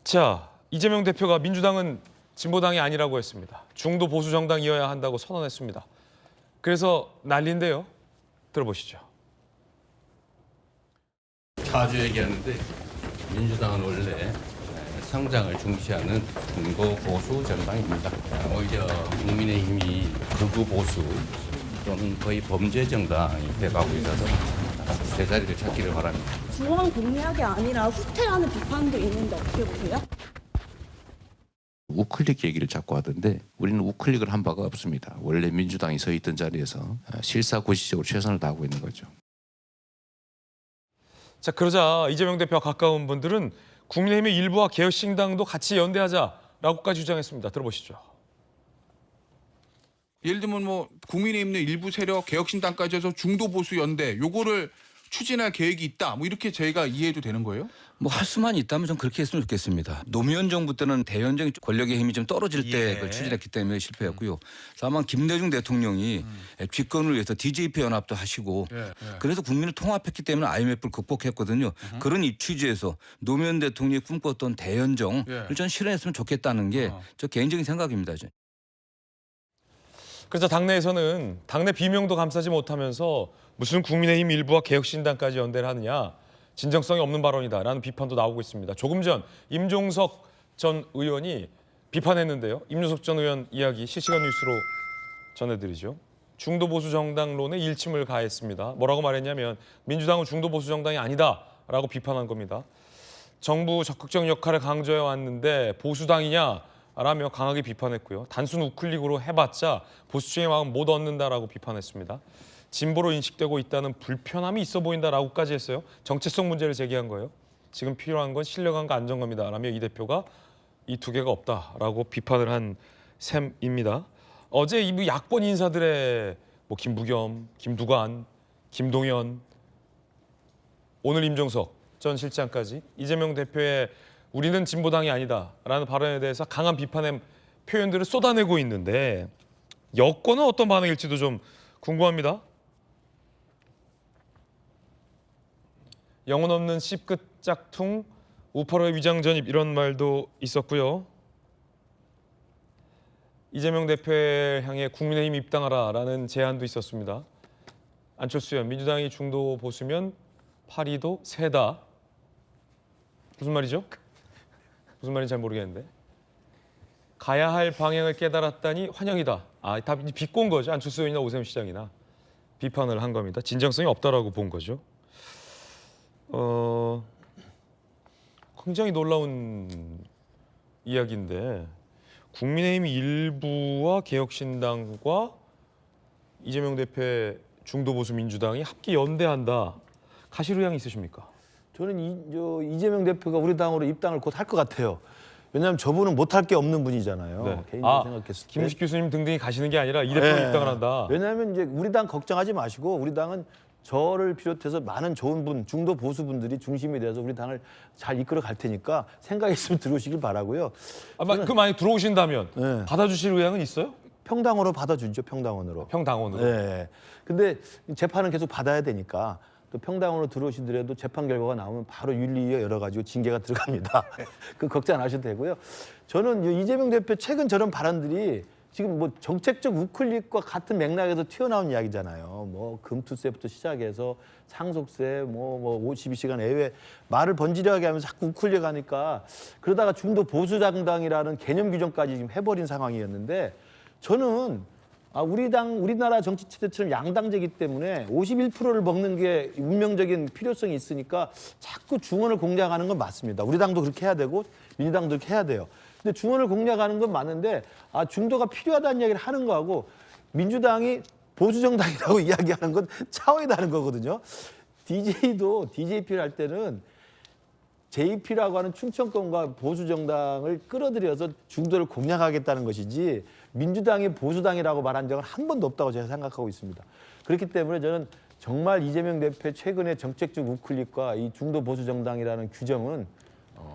자, 이재명 대표가 민주당은 진보당이 아니라고 했습니다. 중도 보수 정당이어야 한다고 선언했습니다. 그래서 난리인데요. 들어보시죠. 자주 얘기하는데 민주당은 원래 성장을 중시하는 중도 보수 정당입니다. 오히려 국민의힘이 극우 보수 또는 거의 범죄 정당이 돼가고 있어서 제자리를 찾기를 바랍니다. 중앙 공략이 아니라 후퇴라는 비판도 있는데 어떻게 보세요? 우클릭 얘기를 자꾸 하던데 우리는 우클릭을 한 바가 없습니다. 원래 민주당이 서 있던 자리에서 실사고시적으로 최선을 다하고 있는 거죠. 자, 그러자 이재명 대표와 가까운 분들은 국민의힘의 일부와 개혁신당도 같이 연대하자라고까지 주장했습니다. 들어보시죠. 예를 들면 뭐 국민의힘 내 일부 세력 개혁신당까지 해서 중도 보수 연대 요거를 추진할 계획이 있다. 뭐 이렇게 저희가 이해해도 되는 거예요? 뭐 할 수만 있다면 전 그렇게 했으면 좋겠습니다. 노무현 정부 때는 대연정이 권력의 힘이 좀 떨어질 때 그걸 추진했기 때문에 실패했고요. 다만 김대중 대통령이 집권을 위해서 DJP 연합도 하시고 그래서 국민을 통합했기 때문에 IMF를 극복했거든요. 그런 이 취지에서 노무현 대통령이 꿈꿨던 대연정을 전 실현했으면 좋겠다는 게 저 개인적인 생각입니다. 그러자 당내에서는 당내 비명도 감싸지 못하면서 무슨 국민의힘 일부와 개혁신당까지 연대를 하느냐. 진정성이 없는 발언이다라는 비판도 나오고 있습니다. 조금 전 임종석 전 의원이 비판했는데요. 임종석 전 의원 이야기 실시간 뉴스로 전해드리죠. 중도 보수 정당론에 일침을 가했습니다. 뭐라고 말했냐면 민주당은 중도 보수 정당이 아니다라고 비판한 겁니다. 정부 적극적 역할을 강조해 왔는데 보수당이냐라며 강하게 비판했고요. 단순 우클릭으로 해봤자 보수층의 마음 못 얻는다라고 비판했습니다. 진보로 인식되고 있다는 불편함이 있어 보인다라고까지 했어요. 정체성 문제를 제기한 거예요. 지금 필요한 건 신뢰감과 안정감이다라며 이 대표가 이 두 개가 없다라고 비판을 한 셈입니다. 어제 이 야권 인사들의 뭐 김부겸, 김두관, 김동연, 오늘 임종석 전 실장까지 이재명 대표의 우리는 진보당이 아니다라는 발언에 대해서 강한 비판의 표현들을 쏟아내고 있는데 여권은 어떤 반응일지도 좀 궁금합니다. 영혼 없는 씹끝 짝퉁, 우파로의 위장 전입 이런 말도 있었고요. 이재명 대표를 향해 국민의힘 입당하라라는 제안도 있었습니다. 안철수 의원, 민주당이 중도 보수면 파리도 세다. 무슨 말이죠? 무슨 말인지 잘 모르겠는데. 가야 할 방향을 깨달았다니 환영이다. 아, 다 비꼰 거죠. 안철수 의원이나 오세훈 시장이나 비판을 한 겁니다. 진정성이 없다라고 본 거죠. 굉장히 놀라운 이야기인데 국민의힘 일부와 개혁신당과 이재명 대표의 중도보수 민주당이 함께 연대한다. 가실 의향이 있으십니까? 저는 이재명 대표가 우리 당으로 입당을 곧 할 것 같아요. 왜냐하면 저분은 못할 게 없는 분이잖아요. 네. 개인적으로 생각했을 때. 김우식 교수님 등등이 가시는 게 아니라 이 대표가 입당을 한다. 왜냐하면 이제 우리 당 걱정하지 마시고 우리 당은 저를 비롯해서 많은 좋은 분, 중도 보수 분들이 중심이 돼서 우리 당을 잘 이끌어 갈 테니까 생각 있으면 들어오시길 바라고요. 그 만약 들어오신다면 네. 받아주실 의향은 있어요? 평당으로 받아주죠, 평당원으로. 평당원으로. 네. 근데 재판은 계속 받아야 되니까 또 평당원으로 들어오시더라도 재판 결과가 나오면 바로 윤리위에 열어가지고 징계가 들어갑니다. 그 걱정 안 하셔도 되고요. 저는 이재명 대표 최근 저런 발언들이 지금 뭐 정책적 우클릭과 같은 맥락에서 튀어나온 이야기잖아요. 뭐 금투세부터 시작해서 상속세, 뭐 52시간 예외 말을 번지르하게 하면서 자꾸 우클릭 하니까 그러다가 중도 보수정당이라는 개념 규정까지 지금 해버린 상황이었는데 저는 우리나라 정치 체제처럼 양당제이기 때문에 51%를 먹는 게 운명적인 필요성이 있으니까 자꾸 중원을 공략하는 건 맞습니다. 우리 당도 그렇게 해야 되고 민주당도 그렇게 해야 돼요. 근데 중원을 공략하는 건 맞는데 중도가 필요하다는 이야기를 하는 거하고 민주당이 보수정당이라고 이야기하는 건 차원이 다른 거거든요. DJ도 DJP를 할 때는 JP라고 하는 충청권과 보수정당을 끌어들여서 중도를 공략하겠다는 것이지 민주당이 보수당이라고 말한 적은 한 번도 없다고 제가 생각하고 있습니다. 그렇기 때문에 저는 정말 이재명 대표의 최근의 정책적 우클릭과 이 중도 보수정당이라는 규정은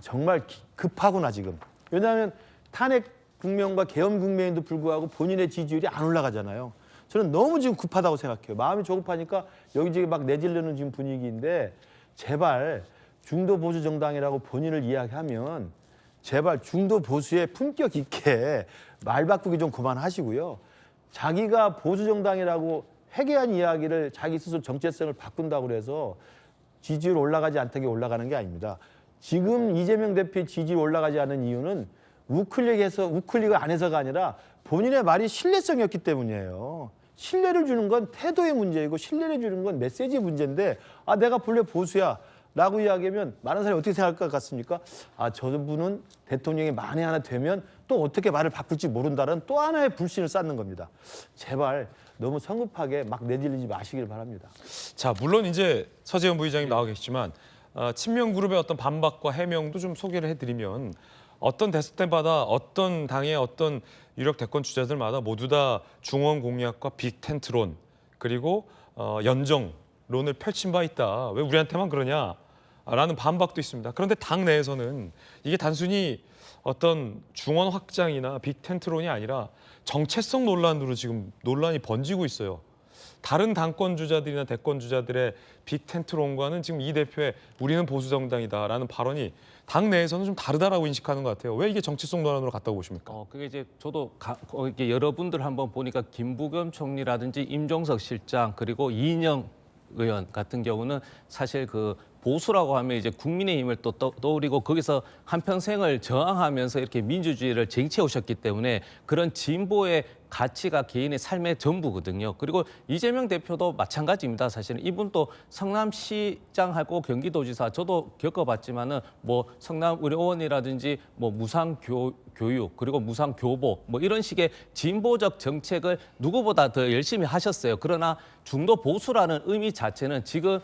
정말 급하구나 지금. 왜냐하면 탄핵 국면과 계엄 국면에도 불구하고 본인의 지지율이 안 올라가잖아요. 저는 너무 지금 급하다고 생각해요. 마음이 조급하니까 여기저기 막 내지르는 지금 분위기인데 제발 중도 보수 정당이라고 본인을 이야기하면 제발 중도 보수의 품격 있게 말 바꾸기 좀 그만하시고요. 자기가 보수 정당이라고 회개한 이야기를 자기 스스로 정체성을 바꾼다고 그래서 지지율 올라가지 않다고 올라가는 게 아닙니다. 지금 이재명 대표의 지지율 올라가지 않은 이유는 우클릭을 안 해서가 아니라 본인의 말이 신뢰성이 없기 때문이에요. 신뢰를 주는 건 태도의 문제이고 신뢰를 주는 건 메시지의 문제인데 내가 본래 보수야 라고 이야기하면 많은 사람이 어떻게 생각할 것 같습니까? 저분은 대통령이 만에 하나 되면 또 어떻게 말을 바꿀지 모른다는 또 하나의 불신을 쌓는 겁니다. 제발 너무 성급하게 막 내질리지 마시길 바랍니다. 자, 물론 이제 서재현 부의장님 나와 계시지만 친명 그룹의 어떤 반박과 해명도 좀 소개를 해드리면 어떤 대선 때마다 어떤 당의 어떤 유력 대권 주자들마다 모두 다 중원 공약과 빅 텐트론 그리고 연정론을 펼친 바 있다. 왜 우리한테만 그러냐? 라는 반박도 있습니다. 그런데 당 내에서는 이게 단순히 어떤 중원 확장이나 빅 텐트론이 아니라 정체성 논란으로 지금 논란이 번지고 있어요. 다른 당권 주자들이나 대권 주자들의 빅 텐트론과는 지금 이 대표의 우리는 보수 정당이다라는 발언이 당 내에서는 좀 다르다라고 인식하는 것 같아요. 왜 이게 정치성 논란으로 갔다고 보십니까? 그게 이제 저도 이렇게 여러분들 한번 보니까 김부겸 총리라든지 임종석 실장 그리고 이인영 의원 같은 경우는 사실 그 보수라고 하면 이제 국민의힘을 또 떠오르고 거기서 한평생을 저항하면서 이렇게 민주주의를 쟁취해 오셨기 때문에 그런 진보의 가치가 개인의 삶의 전부거든요. 그리고 이재명 대표도 마찬가지입니다. 사실은 이분도 성남시장하고 경기도지사 저도 겪어봤지만은 뭐 성남의료원이라든지 뭐 무상교육 그리고 무상교보 뭐 이런 식의 진보적 정책을 누구보다 더 열심히 하셨어요. 그러나 중도 보수라는 의미 자체는 지금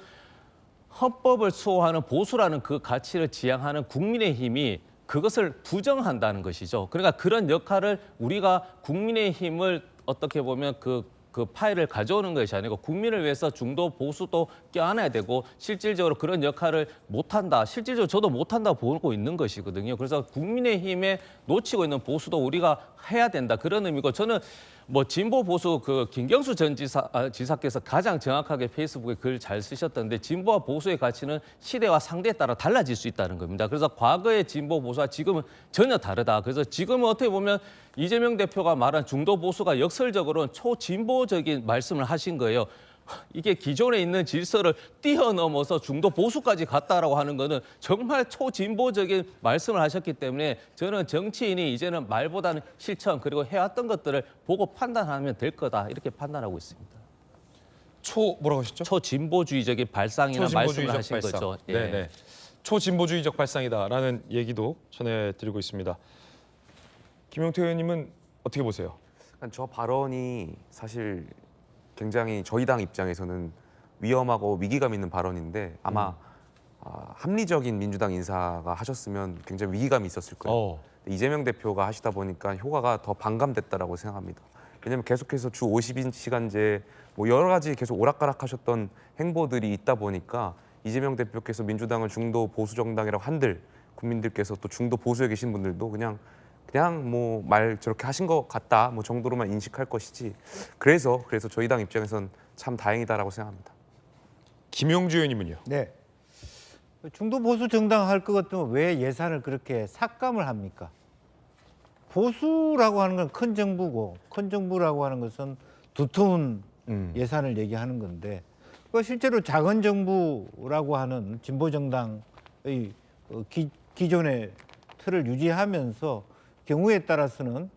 헌법을 수호하는 보수라는 그 가치를 지향하는 국민의힘이 그것을 부정한다는 것이죠. 그러니까 그런 역할을 우리가 국민의힘을 어떻게 보면 그 파일을 가져오는 것이 아니고 국민을 위해서 중도 보수도 껴안아야 되고 실질적으로 그런 역할을 못한다. 실질적으로 저도 못한다고 보고 있는 것이거든요. 그래서 국민의힘에 놓치고 있는 보수도 우리가 해야 된다. 그런 의미고 저는 뭐 진보 보수 그 김경수 전 지사께서 가장 정확하게 페이스북에 글 잘 쓰셨던데 진보와 보수의 가치는 시대와 상대에 따라 달라질 수 있다는 겁니다. 그래서 과거의 진보 보수와 지금은 전혀 다르다. 그래서 지금은 어떻게 보면 이재명 대표가 말한 중도 보수가 역설적으로는 초진보적인 말씀을 하신 거예요. 이게 기존에 있는 질서를 뛰어넘어서 중도 보수까지 갔다라고 하는 거는 정말 초진보적인 말씀을 하셨기 때문에 저는 정치인이 이제는 말보다는 실천 그리고 해왔던 것들을 보고 판단하면 될 거다 이렇게 판단하고 있습니다. 뭐라고 하셨죠? 초진보주의적인 발상이나 말씀을 하신 발상. 거죠. 예. 네네. 초진보주의적 발상이다라는 얘기도 전해드리고 있습니다. 김용태 의원님은 어떻게 보세요? 저 발언이 사실 굉장히 저희 당 입장에서는 위험하고 위기감 있는 발언인데 아마 합리적인 민주당 인사가 하셨으면 굉장히 위기감이 있었을 거예요. 이재명 대표가 하시다 보니까 효과가 더 반감됐다라고 생각합니다. 왜냐하면 계속해서 주 50시간제 뭐 여러 가지 계속 오락가락하셨던 행보들이 있다 보니까 이재명 대표께서 민주당을 중도 보수 정당이라고 한들 국민들께서 또 중도 보수에 계신 분들도 그냥 뭐 말 저렇게 하신 것 같다 뭐 정도로만 인식할 것이지 그래서 저희 당 입장에선 참 다행이다라고 생각합니다. 김용주 의원님은요? 네. 중도 보수 정당 할 것 같으면 왜 예산을 그렇게 삭감을 합니까? 보수라고 하는 건 큰 정부고 큰 정부라고 하는 것은 두터운 예산을 얘기하는 건데 실제로 작은 정부라고 하는 진보 정당의 기존의 틀을 유지하면서 경우에 따라서는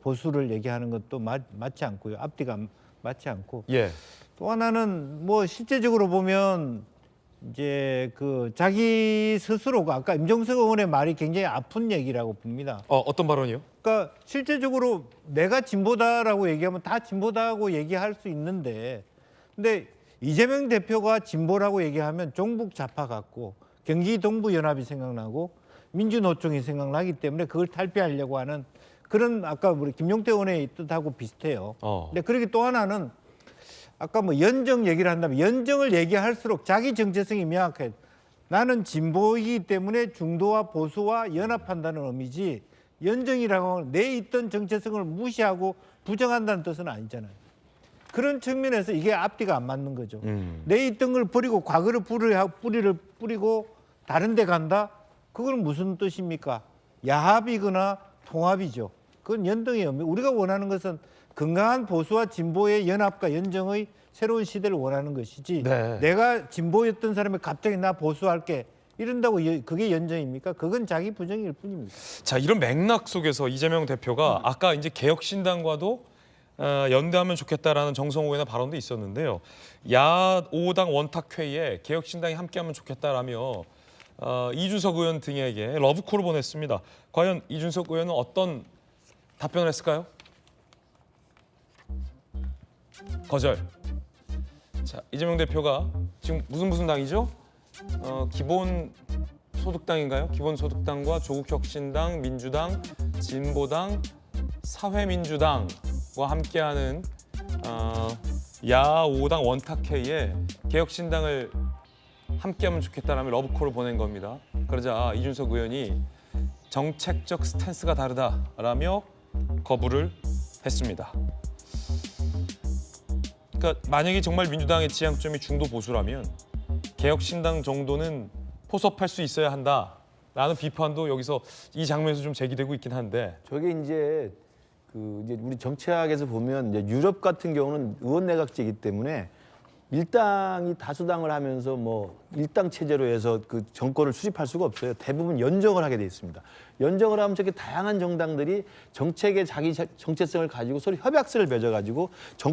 보수를 얘기하는 것도 맞지 않고요. 앞뒤가 맞지 않고. 예. 또 하나는 뭐 실제적으로 보면 이제 그 자기 스스로가 아까 임종석 의원의 말이 굉장히 아픈 얘기라고 봅니다. 어떤 발언이요? 그러니까 실제적으로 내가 진보다라고 얘기하면 다 진보다고 얘기할 수 있는데 근데 이재명 대표가 진보라고 얘기하면 종북 좌파 같고 경기 동부 연합이 생각나고 민주노총이 생각나기 때문에 그걸 탈피하려고 하는 그런 아까 우리 김용태 의원의 뜻하고 비슷해요. 근데 그렇게 또 하나는 아까 뭐 연정 얘기를 한다면 연정을 얘기할수록 자기 정체성이 명확해. 나는 진보이기 때문에 중도와 보수와 연합한다는 의미지 연정이라고 하면 내 있던 정체성을 무시하고 부정한다는 뜻은 아니잖아요. 그런 측면에서 이게 앞뒤가 안 맞는 거죠. 내 있던 걸 버리고 과거를 뿌리를 뿌리고 다른 데 간다? 그건 무슨 뜻입니까? 야합이거나 통합이죠. 그건 연등이 없는. 우리가 원하는 것은 건강한 보수와 진보의 연합과 연정의 새로운 시대를 원하는 것이지. 네. 내가 진보였던 사람이 갑자기 나 보수할게 이런다고 그게 연정입니까? 그건 자기 부정일 뿐입니다. 자, 이런 맥락 속에서 이재명 대표가 아까 이제 개혁신당과도 연대하면 좋겠다라는 정성호 의원의 발언도 있었는데요. 야5당 원탁회의에 개혁신당이 함께하면 좋겠다라며 이준석 의원 등에게 러브콜을 보냈습니다. 과연 이준석 의원은 어떤 답변을 했을까요? 거절. 자, 이재명 대표가 지금 무슨 당이죠? 기본소득당인가요? 기본소득당과 조국혁신당, 민주당, 진보당, 사회민주당과 함께하는 야5당 원탁회의에 개혁신당을 함께하면 좋겠다라며 러브콜을 보낸 겁니다. 그러자 이준석 의원이 정책적 스탠스가 다르다라며 거부를 했습니다. 그러니까 만약에 정말 민주당의 지향점이 중도 보수라면 개혁신당 정도는 포섭할 수 있어야 한다라는 비판도 여기서 이 장면에서 좀 제기되고 있긴 한데 저게 이제 이제 우리 정치학에서 보면 이제 유럽 같은 경우는 의원 내각제이기 때문에 일당이 다수당을 하면서 뭐 일당 체제로 해서 그 정권을 수립할 수가 없어요. 대부분 연정을 하게 돼 있습니다. 연정을 하면 저렇게 다양한 정당들이 정책의 자기 정체성을 가지고 서로 협약서를 맺어가지고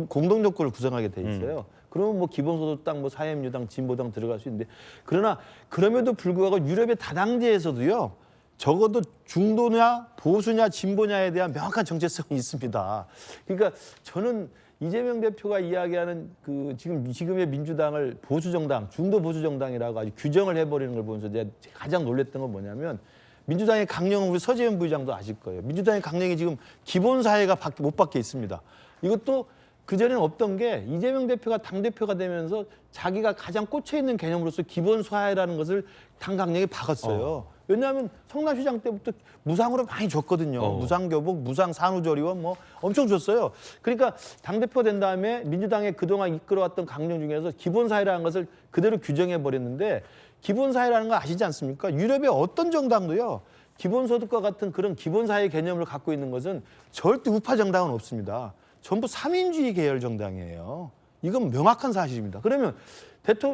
공동 정권을 구성하게 돼 있어요. 그러면 뭐 기본소득당, 뭐 사회민주당, 진보당 들어갈 수 있는데 그러나 그럼에도 불구하고 유럽의 다당제에서도요. 적어도 중도냐 보수냐 진보냐에 대한 명확한 정체성이 있습니다. 그러니까 저는 이재명 대표가 이야기하는 그 지금의 민주당을 보수 정당, 중도 보수 정당이라고 아주 규정을 해버리는 걸 보면서 제가 가장 놀랐던 건 뭐냐면 민주당의 강령은 우리 서재현 부의장도 아실 거예요. 민주당의 강령이 지금 기본 사회가 못 밖에 있습니다. 이것도 그전에는 없던 게 이재명 대표가 당대표가 되면서 자기가 가장 꽂혀 있는 개념으로서 기본 사회라는 것을 당 강령에 박았어요. 왜냐하면 성남시장 때부터 무상으로 많이 줬거든요. 무상교복, 무상산후조리원 뭐 엄청 줬어요. 그러니까 당대표 된 다음에 민주당의 그동안 이끌어왔던 강령 중에서 기본사회라는 것을 그대로 규정해버렸는데 기본사회라는 거 아시지 않습니까? 유럽의 어떤 정당도요. 기본소득과 같은 그런 기본사회 개념을 갖고 있는 것은 절대 우파 정당은 없습니다. 전부 삼인주의 계열 정당이에요. 이건 명확한 사실입니다. 그러면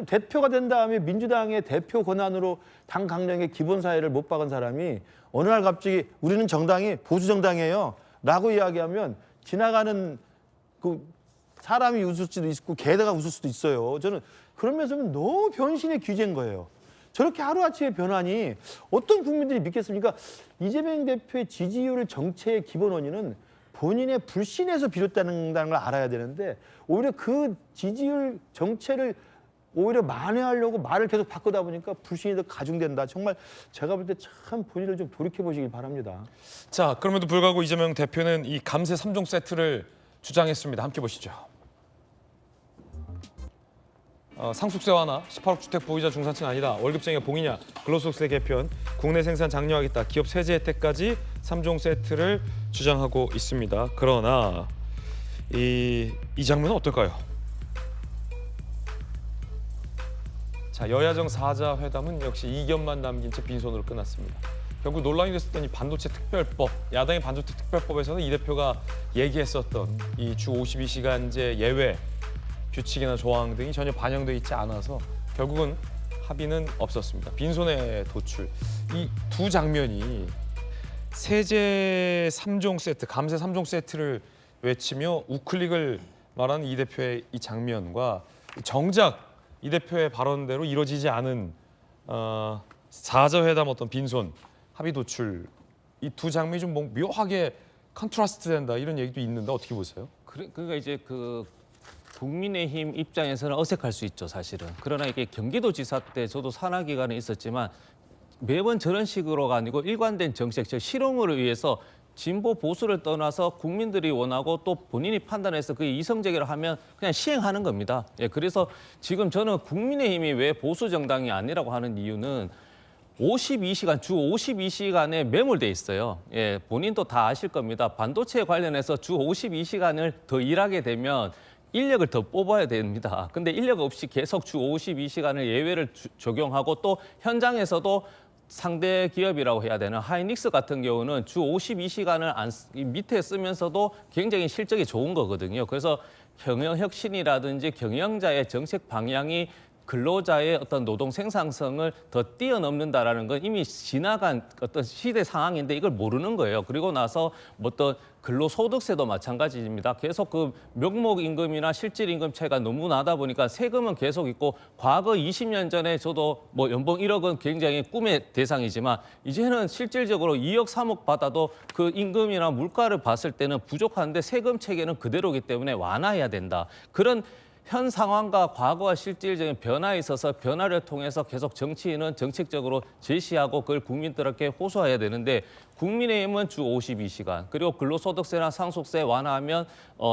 대표가 된 다음에 민주당의 대표 권한으로 당 강령의 기본사회를 못 박은 사람이 어느 날 갑자기 우리는 정당이 보수 정당이에요 라고 이야기하면 지나가는 그 사람이 웃을 수도 있고 개다가 웃을 수도 있어요. 저는 그런 면에서는 너무 변신의 규제인 거예요. 저렇게 하루아침에 변하니 어떤 국민들이 믿겠습니까? 이재명 대표의 지지율 정체의 기본 원인은 본인의 불신에서 비롯되는 걸 알아야 되는데 오히려 그 지지율 정체를 오히려 만회하려고 말을 계속 바꾸다 보니까 불신이 더 가중된다. 정말 제가 볼 때 참 본인을 좀 돌이켜 보시길 바랍니다. 자, 그럼에도 불구하고 이재명 대표는 이 감세 3종 세트를 주장했습니다. 함께 보시죠. 상속세 완화, 18억 주택 보유자 중산층 아니다. 월급쟁이가 봉이냐, 근로소득세 개편, 국내 생산 장려하겠다. 기업 세제 혜택까지 3종 세트를 주장하고 있습니다. 그러나 이 장면은 어떨까요? 자, 여야정 4자 회담은 역시 이견만 남긴 채 빈손으로 끝났습니다. 결국 논란이 됐었던 이 반도체 특별법, 야당의 반도체 특별법에서는 이 대표가 얘기했었던 이 주 52시간제 예외 규칙이나 조항 등이 전혀 반영돼 있지 않아서 결국은 합의는 없었습니다. 빈손의 도출. 이 두 장면이 세제 3종 세트, 감세 3종 세트를 외치며 우클릭을 말하는 이 대표의 이 장면과 정작 이 대표의 발언대로 이루어지지 않은 4자 회담 어떤 빈손 합의 도출 이 두 장면이 좀 묘하게 컨트라스트 된다 이런 얘기도 있는데 어떻게 보세요? 그러니까 이제 그 국민의힘 입장에서는 어색할 수 있죠, 사실은. 그러나 이게 경기도지사 때 저도 산하 기간에 있었지만 매번 저런 식으로가 아니고 일관된 정책, 즉 실용을 위해서 진보 보수를 떠나서 국민들이 원하고 또 본인이 판단해서 그게 이성적이라 하면 그냥 시행하는 겁니다. 예, 그래서 지금 저는 국민의힘이 왜 보수 정당이 아니라고 하는 이유는 52시간, 주 52시간에 매몰돼 있어요. 예, 본인도 다 아실 겁니다. 반도체 관련해서 주 52시간을 더 일하게 되면 인력을 더 뽑아야 됩니다. 근데 인력 없이 계속 주 52시간을 예외를 적용하고 또 현장에서도 상대 기업이라고 해야 되나 하이닉스 같은 경우는 주 52시간을 밑에 쓰면서도 굉장히 실적이 좋은 거거든요. 그래서 경영 혁신이라든지 경영자의 정책 방향이 근로자의 어떤 노동 생산성을 더 뛰어넘는다라는 건 이미 지나간 어떤 시대 상황인데 이걸 모르는 거예요. 그리고 나서 어떤 근로소득세도 마찬가지입니다. 계속 그 명목 임금이나 실질 임금 차이가 너무 나다 보니까 세금은 계속 있고 과거 20년 전에 저도 뭐 연봉 1억은 굉장히 꿈의 대상이지만 이제는 실질적으로 2억, 3억 받아도 그 임금이나 물가를 봤을 때는 부족한데 세금 체계는 그대로이기 때문에 완화해야 된다. 그런 현 상황과 과거와 실질적인 변화에 있어서 변화를 통해서 계속 정치인은 정책적으로 제시하고 그걸 국민들에게 호소해야 되는데 국민의힘은 주 52시간 그리고 근로소득세나 상속세 완화하면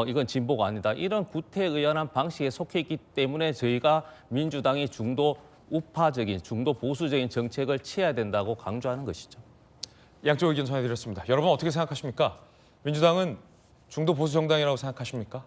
이건 진보가 아니다. 이런 구태의연한 방식에 속해 있기 때문에 저희가 민주당이 중도 우파적인 중도 보수적인 정책을 취해야 된다고 강조하는 것이죠. 양쪽 의견 전해드렸습니다. 여러분 어떻게 생각하십니까? 민주당은 중도 보수 정당이라고 생각하십니까?